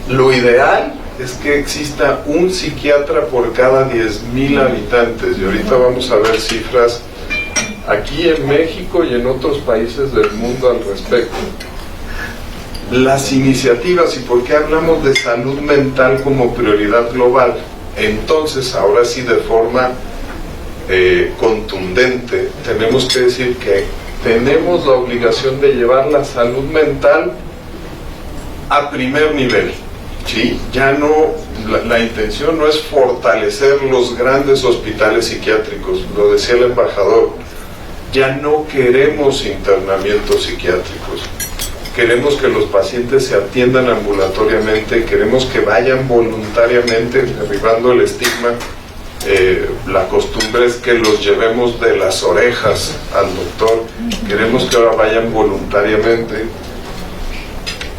Lo ideal es que exista un psiquiatra por cada 10,000 habitantes, y ahorita vamos a ver cifras aquí en México y en otros países del mundo al respecto. Las iniciativas y por qué hablamos de salud mental como prioridad global. Entonces, ahora sí, de forma contundente, tenemos que decir que tenemos la obligación de llevar la salud mental a primer nivel. ¿Sí? Ya no, la intención no es fortalecer los grandes hospitales psiquiátricos, lo decía el embajador, ya no queremos internamientos psiquiátricos, queremos que los pacientes se atiendan ambulatoriamente, queremos que vayan voluntariamente, derribando el estigma. La costumbre es que los llevemos de las orejas al doctor, queremos que ahora vayan voluntariamente,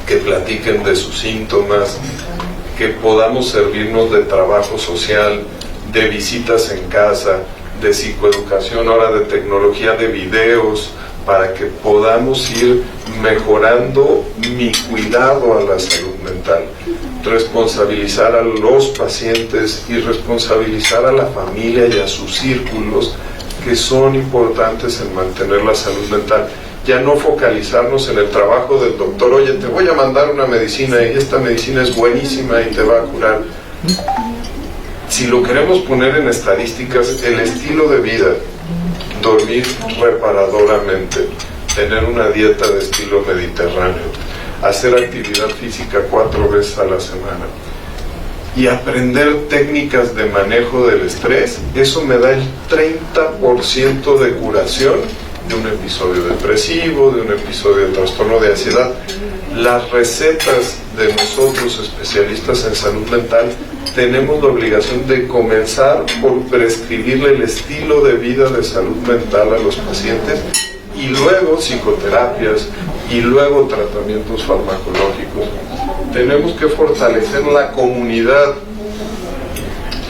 que platiquen de sus síntomas, que podamos servirnos de trabajo social, de visitas en casa, de psicoeducación, ahora de tecnología de videos, para que podamos ir mejorando mi cuidado a la salud mental, responsabilizar a los pacientes y responsabilizar a la familia y a sus círculos que son importantes en mantener la salud mental. Ya no focalizarnos en el trabajo del doctor, oye, te voy a mandar una medicina y esta medicina es buenísima y te va a curar. Si lo queremos poner en estadísticas, el estilo de vida, dormir reparadoramente, tener una dieta de estilo mediterráneo, hacer actividad física 4 veces a la semana y aprender técnicas de manejo del estrés, eso me da el 30% de curación de un episodio depresivo, de un episodio de trastorno de ansiedad. Las recetas de nosotros, especialistas en salud mental, tenemos la obligación de comenzar por prescribirle el estilo de vida de salud mental a los pacientes y luego psicoterapias y luego tratamientos farmacológicos. Tenemos que fortalecer la comunidad.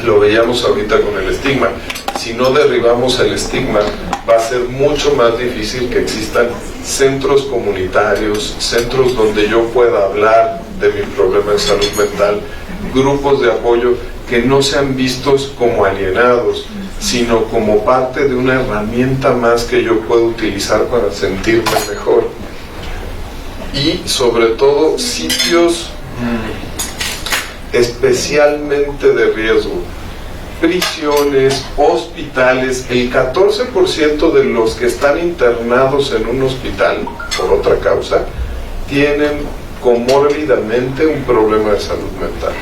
Lo veíamos ahorita con el estigma. Si no derribamos el estigma, va a ser mucho más difícil que existan centros comunitarios, centros donde yo pueda hablar de mi problema de salud mental, grupos de apoyo que no sean vistos como alienados, sino como parte de una herramienta más que yo puedo utilizar para sentirme mejor. Y sobre todo sitios especialmente de riesgo. Prisiones, hospitales, el 14% de los que están internados en un hospital por otra causa tienen comórbidamente un problema de salud mental.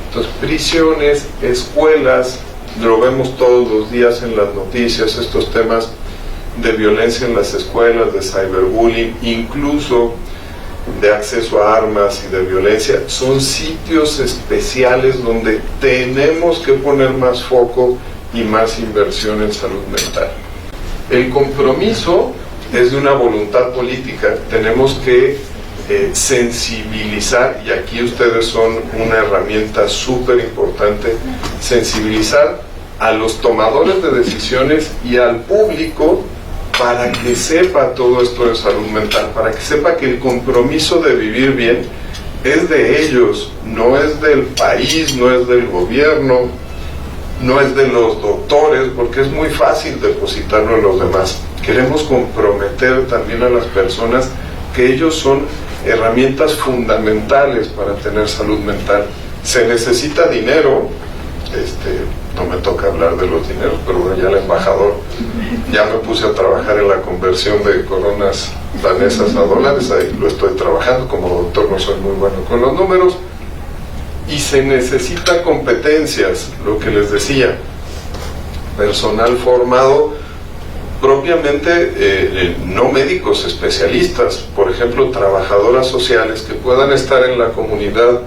Entonces, prisiones, escuelas, lo vemos todos los días en las noticias, estos temas de violencia en las escuelas, de cyberbullying, incluso de acceso a armas y de violencia, son sitios especiales donde tenemos que poner más foco y más inversión en salud mental. El compromiso es de una voluntad política, tenemos que sensibilizar, y aquí ustedes son una herramienta súper importante, sensibilizar a los tomadores de decisiones y al público para que sepa todo esto de salud mental, para que sepa que el compromiso de vivir bien es de ellos, no es del país, no es del gobierno, no es de los doctores, porque es muy fácil depositarlo en los demás. Queremos comprometer también a las personas que ellos son herramientas fundamentales para tener salud mental. Se necesita dinero, no me toca hablar de los dineros, pero bueno, ya el embajador, ya me puse a trabajar en la conversión de coronas danesas a dólares, ahí lo estoy trabajando, como doctor no soy muy bueno con los números, y se necesita competencias, lo que les decía, personal formado, propiamente no médicos especialistas, por ejemplo, trabajadoras sociales que puedan estar en la comunidad,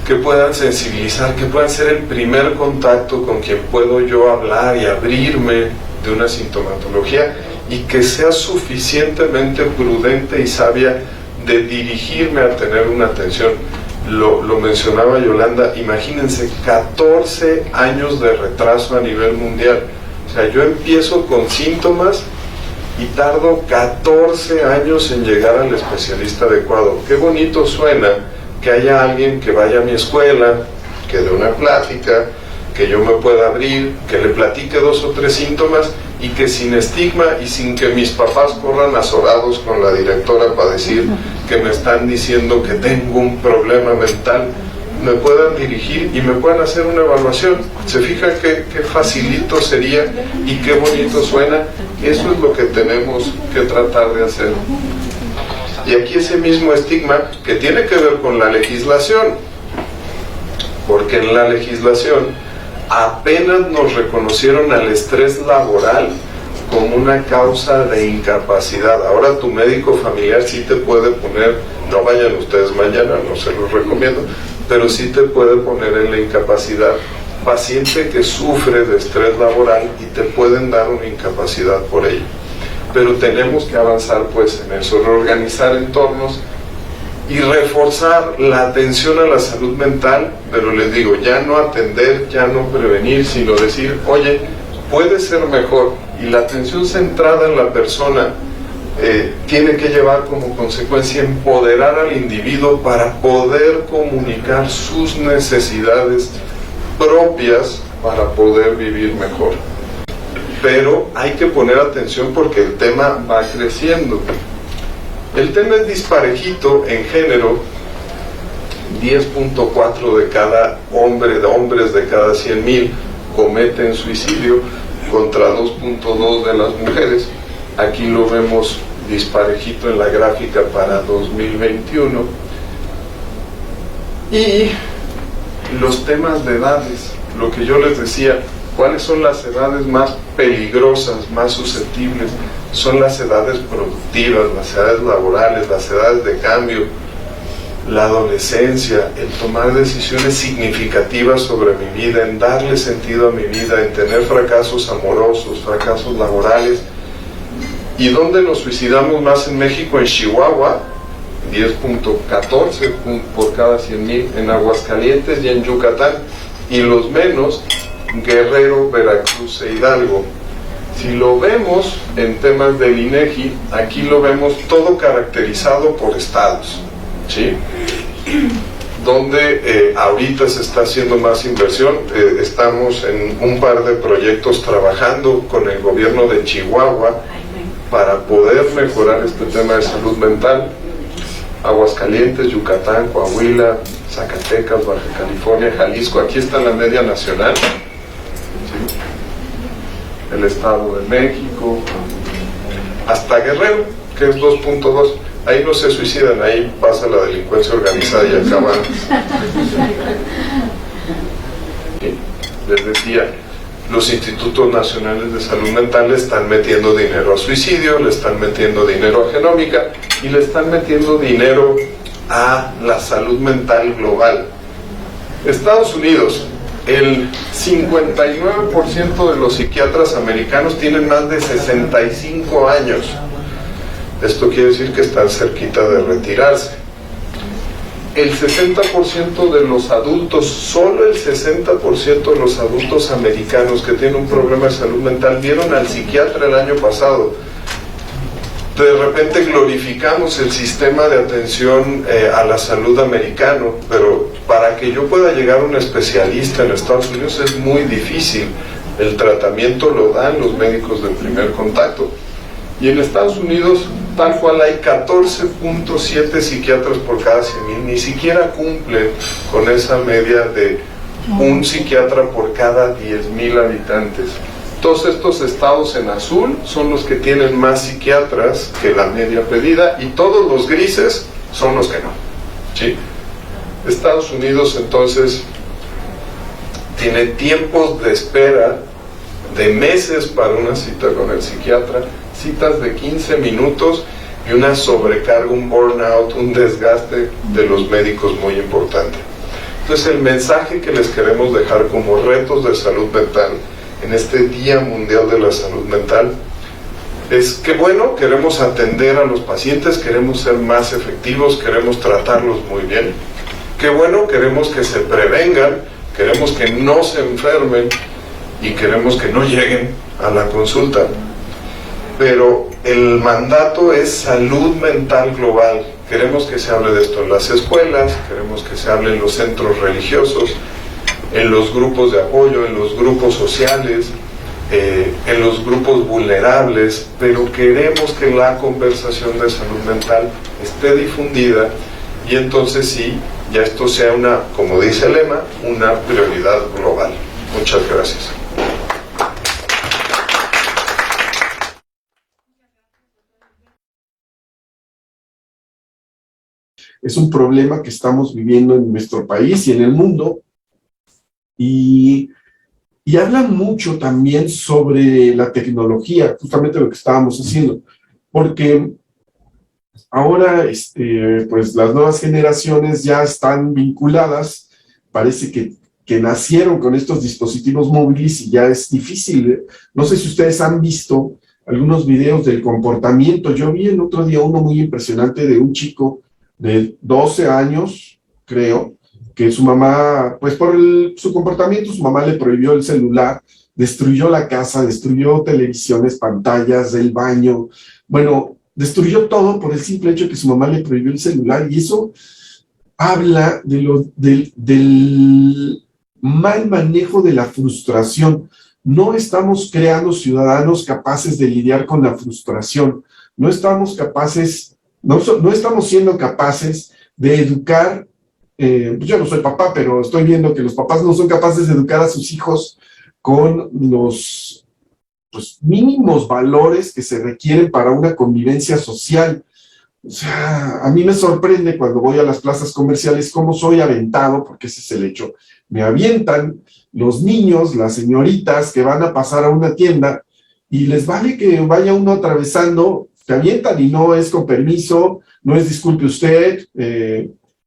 que puedan sensibilizar, que puedan ser el primer contacto con quien puedo yo hablar y abrirme de una sintomatología, y que sea suficientemente prudente y sabia de dirigirme a tener una atención. Lo mencionaba Yolanda, imagínense, 14 años de retraso a nivel mundial. O sea, yo empiezo con síntomas y tardo 14 años en llegar al especialista adecuado. Qué bonito suena que haya alguien que vaya a mi escuela, que dé una plática, que yo me pueda abrir, que le platique 2 o 3 síntomas y que sin estigma y sin que mis papás corran azorados con la directora para decir que me están diciendo que tengo un problema mental, me puedan dirigir y me puedan hacer una evaluación. ¿Se fijan qué facilito sería y qué bonito suena? Eso es lo que tenemos que tratar de hacer. Y aquí ese mismo estigma que tiene que ver con la legislación, porque en la legislación apenas nos reconocieron al estrés laboral como una causa de incapacidad. Ahora tu médico familiar sí te puede poner, no vayan ustedes mañana, no se los recomiendo, pero sí te puede poner en la incapacidad paciente que sufre de estrés laboral y te pueden dar una incapacidad por ello. Pero tenemos que avanzar pues en eso, reorganizar entornos y reforzar la atención a la salud mental, pero les digo, ya no atender, ya no prevenir, sino decir, oye, puede ser mejor, y la atención centrada en la persona tiene que llevar como consecuencia empoderar al individuo para poder comunicar sus necesidades propias para poder vivir mejor. Pero hay que poner atención porque el tema va creciendo. El tema es disparejito en género. 10.4 de cada hombres de cada 100,000 cometen suicidio contra 2.2 de las mujeres. Aquí lo vemos disparejito en la gráfica para 2021. Y los temas de edades, lo que yo les decía, ¿cuáles son las edades más peligrosas, más susceptibles? Son las edades productivas, las edades laborales, las edades de cambio, la adolescencia, el tomar decisiones significativas sobre mi vida, en darle sentido a mi vida, en tener fracasos amorosos, fracasos laborales. ¿Y dónde nos suicidamos más en México? En Chihuahua, 10.14 por cada 100,000, en Aguascalientes y en Yucatán, y los menos, Guerrero, Veracruz e Hidalgo. Si lo vemos en temas del INEGI, aquí lo vemos todo caracterizado por estados, ¿sí? Donde ahorita se está haciendo más inversión. Estamos en un par de proyectos trabajando con el gobierno de Chihuahua para poder mejorar este tema de salud mental. Aguascalientes, Yucatán, Coahuila, Zacatecas, Baja California, Jalisco, aquí está la media nacional, ¿sí? El Estado de México, hasta Guerrero, que es 2.2, ahí no se suicidan, ahí pasa la delincuencia organizada y acaban. ¿Sí? Les decía, los institutos nacionales de salud mental le están metiendo dinero a suicidio, le están metiendo dinero a genómica y le están metiendo dinero a la salud mental global. Estados Unidos, el 59% de los psiquiatras americanos tienen más de 65 años. Esto quiere decir que están cerquita de retirarse. El 60% de los adultos, solo el 60% de los adultos americanos que tienen un problema de salud mental vieron al psiquiatra el año pasado. De repente glorificamos el sistema de atención a la salud americano, pero para que yo pueda llegar a un especialista en Estados Unidos es muy difícil. El tratamiento lo dan los médicos de primer contacto. Y en Estados Unidos, tal cual, hay 14.7 psiquiatras por cada 100,000, ni siquiera cumplen con esa media de un psiquiatra por cada 10,000 habitantes. Todos estos estados en azul son los que tienen más psiquiatras que la media pedida, y todos los grises son los que no, ¿sí? Estados Unidos entonces tiene tiempos de espera de meses para una cita con el psiquiatra, citas de 15 minutos y una sobrecarga, un burnout, un desgaste de los médicos muy importante. Entonces el mensaje que les queremos dejar como retos de salud mental en este Día Mundial de la Salud Mental es que, bueno, queremos atender a los pacientes, queremos ser más efectivos, queremos tratarlos muy bien, que bueno, queremos que se prevengan, queremos que no se enfermen y queremos que no lleguen a la consulta. Pero el mandato es salud mental global. Queremos que se hable de esto en las escuelas, queremos que se hable en los centros religiosos, en los grupos de apoyo, en los grupos sociales, en los grupos vulnerables, pero queremos que la conversación de salud mental esté difundida y entonces sí, ya esto sea una, como dice el lema, una prioridad global. Muchas gracias. Es un problema que estamos viviendo en nuestro país y en el mundo, y hablan mucho también sobre la tecnología, justamente lo que estábamos haciendo, porque ahora pues las nuevas generaciones ya están vinculadas, parece que nacieron con estos dispositivos móviles y ya es difícil. No sé si ustedes han visto algunos videos del comportamiento. Yo vi el otro día uno muy impresionante de un chico de 12 años, creo, que su mamá, pues por su comportamiento, su mamá le prohibió el celular, destruyó la casa, destruyó televisiones, pantallas del baño, bueno, destruyó todo por el simple hecho que su mamá le prohibió el celular, y eso habla del mal manejo de la frustración. No estamos creando ciudadanos capaces de lidiar con la frustración, no estamos capaces, no estamos siendo capaces de educar. Pues yo no soy papá, pero estoy viendo que los papás no son capaces de educar a sus hijos con los pues, mínimos valores que se requieren para una convivencia social. O sea, a mí me sorprende cuando voy a las plazas comerciales cómo soy aventado, porque ese es el hecho. Me avientan los niños, las señoritas que van a pasar a una tienda y les vale que vaya uno atravesando, te avientan y no es con permiso, no es disculpe usted,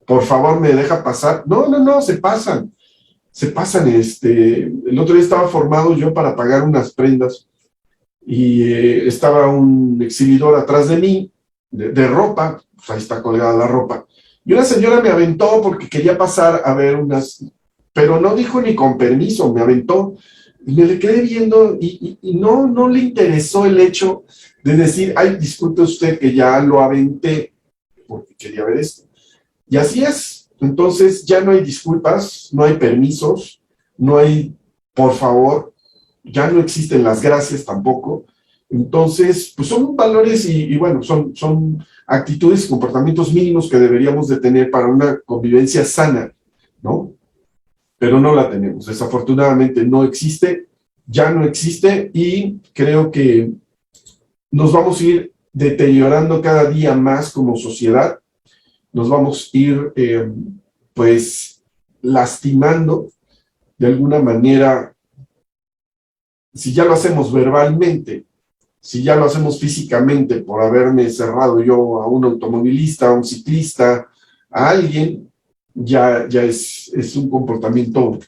por favor me deja pasar. No, se pasan. El otro día estaba formado yo para pagar unas prendas y estaba un exhibidor atrás de mí, de ropa, pues ahí está colgada la ropa, y una señora me aventó porque quería pasar a ver unas, pero no dijo ni con permiso, me aventó, y me le quedé viendo y no le interesó el hecho de decir, ay, disculpe usted que ya lo aventé, porque quería ver esto. Y así es. Entonces ya no hay disculpas, no hay permisos, no hay por favor, ya no existen las gracias tampoco. Entonces, pues son valores y bueno, son actitudes y comportamientos mínimos que deberíamos de tener para una convivencia sana, ¿no? Pero no la tenemos. Desafortunadamente no existe, ya no existe, y creo que nos vamos a ir deteriorando cada día más como sociedad. Nos vamos a ir, pues, lastimando de alguna manera. Si ya lo hacemos verbalmente, si ya lo hacemos físicamente por haberme cerrado yo a un automovilista, a un ciclista, a alguien, ya es un comportamiento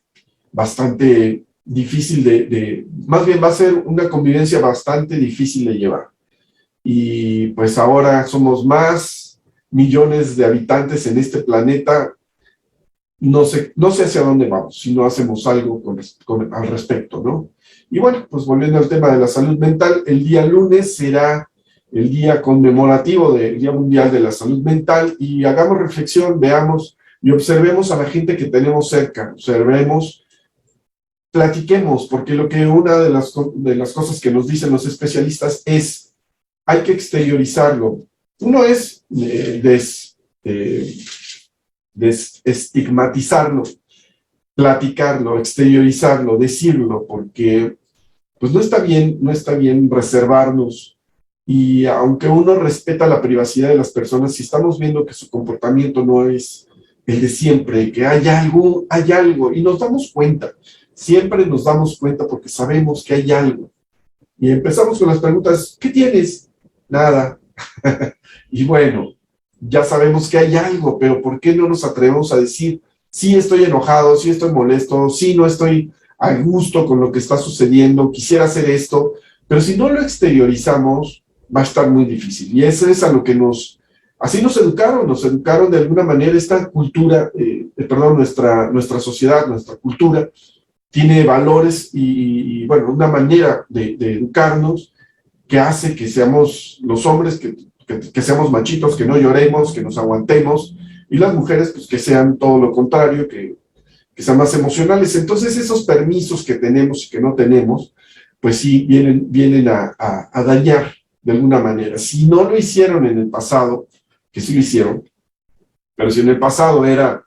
bastante difícil más bien va a ser una convivencia bastante difícil de llevar. Y pues ahora somos más millones de habitantes en este planeta. No sé hacia dónde vamos si no hacemos algo al respecto, ¿no? Y bueno, pues volviendo al tema de la salud mental, el día lunes será el día conmemorativo del Día Mundial de la Salud Mental, y hagamos reflexión, veamos y observemos a la gente que tenemos cerca, observemos, platiquemos, porque una de las cosas que nos dicen los especialistas es, hay que exteriorizarlo. Uno es desestigmatizarlo, platicarlo, exteriorizarlo, decirlo, porque pues no está bien reservarnos. Y aunque uno respeta la privacidad de las personas, si estamos viendo que su comportamiento no es el de siempre, que hay algo, y nos damos cuenta, siempre nos damos cuenta porque sabemos que hay algo. Y empezamos con las preguntas, ¿qué tienes? Nada. Y bueno, ya sabemos que hay algo, pero ¿por qué no nos atrevemos a decir, sí estoy enojado, sí estoy molesto, sí no estoy a gusto con lo que está sucediendo, quisiera hacer esto? Pero si no lo exteriorizamos, va a estar muy difícil. Y eso es a lo que así nos educaron de alguna manera. Esta cultura, nuestra sociedad, nuestra cultura, tiene valores y bueno, una manera de educarnos que hace que seamos los hombres, que seamos machitos, que no lloremos, que nos aguantemos, y las mujeres, pues que sean todo lo contrario, que sean más emocionales. Entonces, esos permisos que tenemos y que no tenemos, pues sí, vienen a dañar de alguna manera. Si no lo hicieron en el pasado, que sí lo hicieron, pero si en el pasado era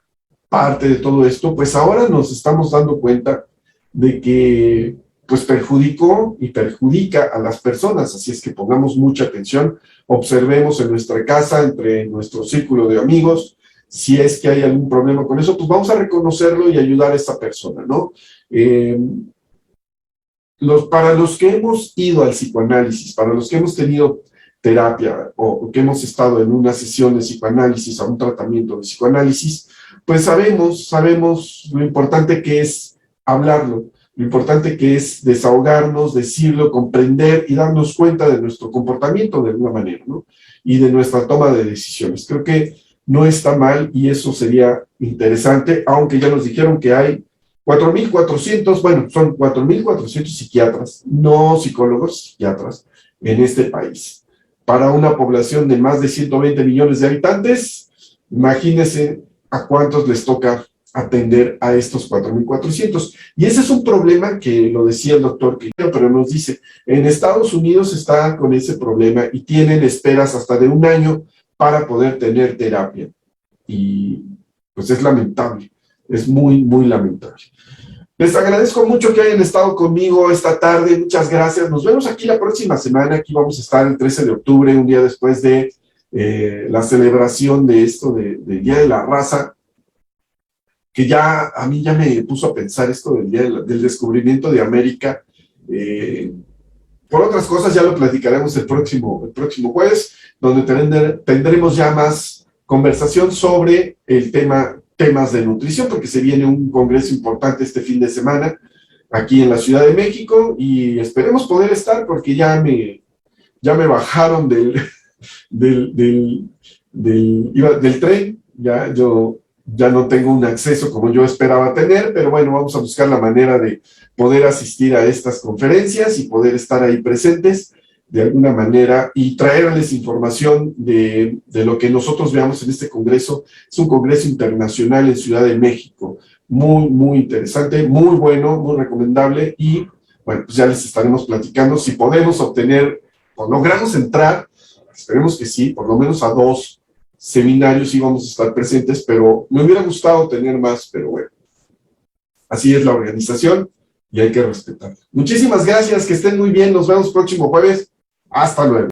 parte de todo esto, pues ahora nos estamos dando cuenta de que pues perjudicó y perjudica a las personas, así es que pongamos mucha atención, observemos en nuestra casa, entre nuestro círculo de amigos, si es que hay algún problema con eso, pues vamos a reconocerlo y ayudar a esta persona, ¿no? Para los que hemos ido al psicoanálisis, para los que hemos tenido terapia o que hemos estado en una sesión de psicoanálisis, a un tratamiento de psicoanálisis, pues sabemos lo importante que es hablarlo, lo importante que es desahogarnos, decirlo, comprender y darnos cuenta de nuestro comportamiento de alguna manera, ¿no? Y de nuestra toma de decisiones. Creo que no está mal y eso sería interesante, aunque ya nos dijeron que hay 4.400, bueno, son 4.400 psiquiatras, no psicólogos, psiquiatras, en este país. Para una población de más de 120 millones de habitantes, imagínense a cuántos les toca atender a estos 4.400. Y ese es un problema que lo decía el doctor Quintero, pero nos dice, en Estados Unidos está con ese problema y tienen esperas hasta de 1 año para poder tener terapia. Y pues es lamentable, es muy, muy lamentable. Les agradezco mucho que hayan estado conmigo esta tarde, muchas gracias. Nos vemos aquí la próxima semana, aquí vamos a estar el 13 de octubre, un día después de la celebración de esto, del Día de la Raza, que ya a mí ya me puso a pensar esto del Día del Descubrimiento de América. Por otras cosas ya lo platicaremos el próximo jueves, donde tendremos ya más conversación sobre el temas de nutrición, porque se viene un congreso importante este fin de semana aquí en la Ciudad de México y esperemos poder estar porque ya me bajaron del tren, yo ya no tengo un acceso como yo esperaba tener, pero bueno, vamos a buscar la manera de poder asistir a estas conferencias y poder estar ahí presentes de alguna manera y traerles información de lo que nosotros veamos en este congreso. Es un congreso internacional en Ciudad de México, muy, muy interesante, muy bueno, muy recomendable y bueno, pues ya les estaremos platicando si podemos obtener o logramos entrar, esperemos que sí, por lo menos a 2 seminarios íbamos a estar presentes, pero me hubiera gustado tener más, pero bueno, así es la organización y hay que respetar. Muchísimas gracias, que estén muy bien, nos vemos próximo jueves, hasta luego.